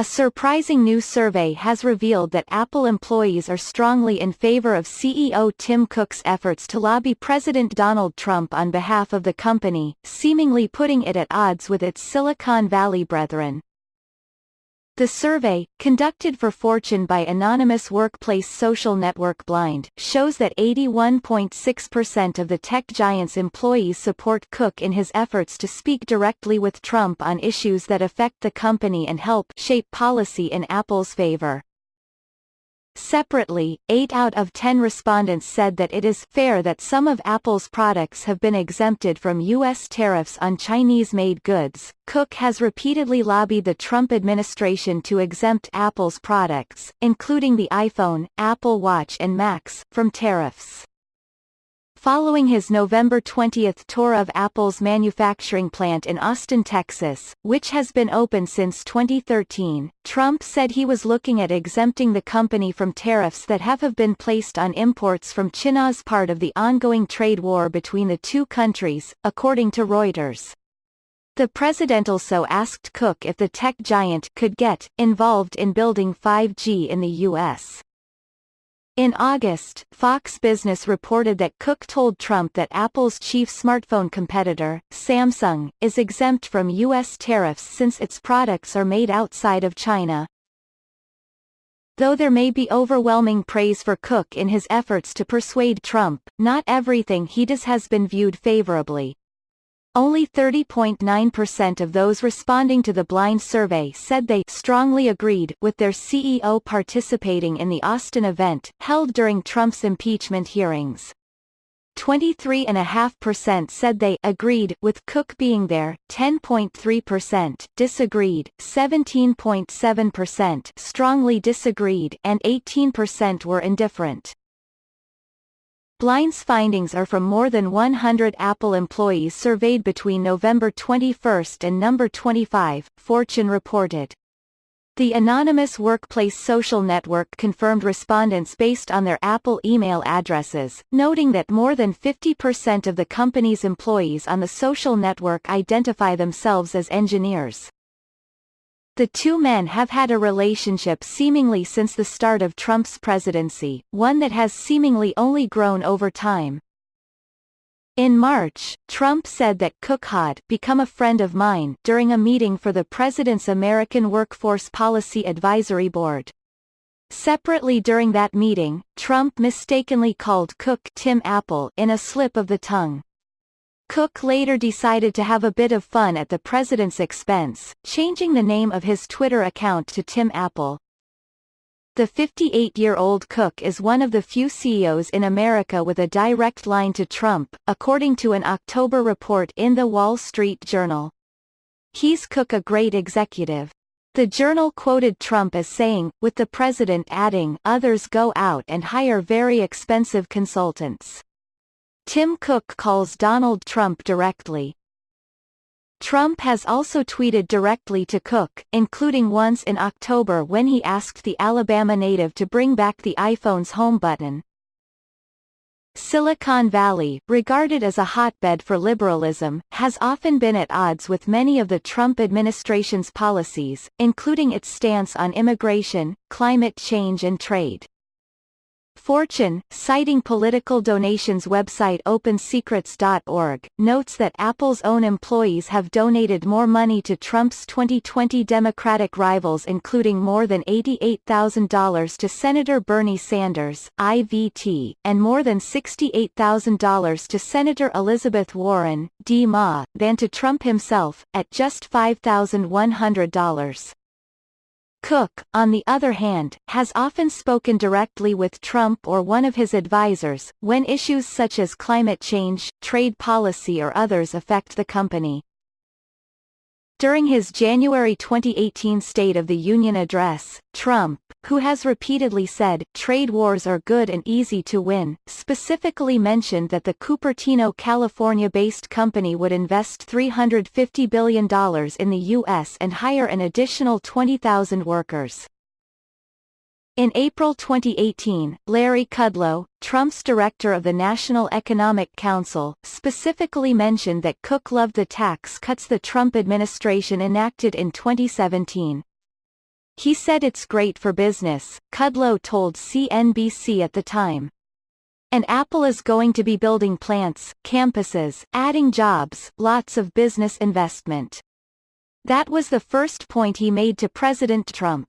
A surprising new survey has revealed that Apple employees are strongly in favor of CEO Tim Cook's efforts to lobby President Donald Trump on behalf of the company, seemingly putting it at odds with its Silicon Valley brethren. The survey, conducted for Fortune by anonymous workplace social network Blind, shows that 81.6% of the tech giant's employees support Cook in his efforts to speak directly with Trump on issues that affect the company and help shape policy in Apple's favor. Separately, 8 out of 10 respondents said that it is fair that some of Apple's products have been exempted from U.S. tariffs on Chinese-made goods. Cook has repeatedly lobbied the Trump administration to exempt Apple's products, including the iPhone, Apple Watch and Macs, from tariffs. Following his November 20 tour of Apple's manufacturing plant in Austin, Texas, which has been open since 2013, Trump said he was looking at exempting the company from tariffs that have been placed on imports from China as part of the ongoing trade war between the two countries, according to Reuters. The president also asked Cook if the tech giant could get involved in building 5G in the U.S. In August, Fox Business reported that Cook told Trump that Apple's chief smartphone competitor, Samsung, is exempt from U.S. tariffs since its products are made outside of China. Though there may be overwhelming praise for Cook in his efforts to persuade Trump, not everything he does has been viewed favorably. Only 30.9% of those responding to the Blind survey said they strongly agreed with their CEO participating in the Austin event, held during Trump's impeachment hearings. 23.5% said they agreed with Cook being there, 10.3% disagreed, 17.7% strongly disagreed, and 18% were indifferent. Blind's findings are from more than 100 Apple employees surveyed between November 21 and November 25, Fortune reported. The anonymous workplace social network confirmed respondents based on their Apple email addresses, noting that more than 50% of the company's employees on the social network identify themselves as engineers. The two men have had a relationship seemingly since the start of Trump's presidency, one that has seemingly only grown over time. In March, Trump said that Cook had become a friend of mine during a meeting for the president's American Workforce Policy Advisory Board. Separately during that meeting, Trump mistakenly called Cook Tim Apple in a slip of the tongue. Cook later decided to have a bit of fun at the president's expense, changing the name of his Twitter account to Tim Apple. The 58-year-old Cook is one of the few CEOs in America with a direct line to Trump, according to an October report in The Wall Street Journal. "He's Cook a great executive." The journal quoted Trump as saying, with the president adding, "Others go out and hire very expensive consultants." Tim Cook calls Donald Trump directly. Trump has also tweeted directly to Cook, including once in October when he asked the Alabama native to bring back the iPhone's home button. Silicon Valley, regarded as a hotbed for liberalism, has often been at odds with many of the Trump administration's policies, including its stance on immigration, climate change and trade. Fortune, citing political donations website OpenSecrets.org, notes that Apple's own employees have donated more money to Trump's 2020 Democratic rivals, including more than $88,000 to Senator Bernie Sanders, IVT, and more than $68,000 to Senator Elizabeth Warren, DMA, than to Trump himself, at just $5,100. Cook, on the other hand, has often spoken directly with Trump or one of his advisors, when issues such as climate change, trade policy or others affect the company. During his January 2018 State of the Union address, Trump, who has repeatedly said, "Trade wars are good and easy to win," specifically mentioned that the Cupertino, California-based company would invest $350 billion in the U.S. and hire an additional 20,000 workers. In April 2018, Larry Kudlow, Trump's director of the National Economic Council, specifically mentioned that Cook loved the tax cuts the Trump administration enacted in 2017. He said it's great for business, Kudlow told CNBC at the time. And Apple is going to be building plants, campuses, adding jobs, lots of business investment. That was the first point he made to President Trump.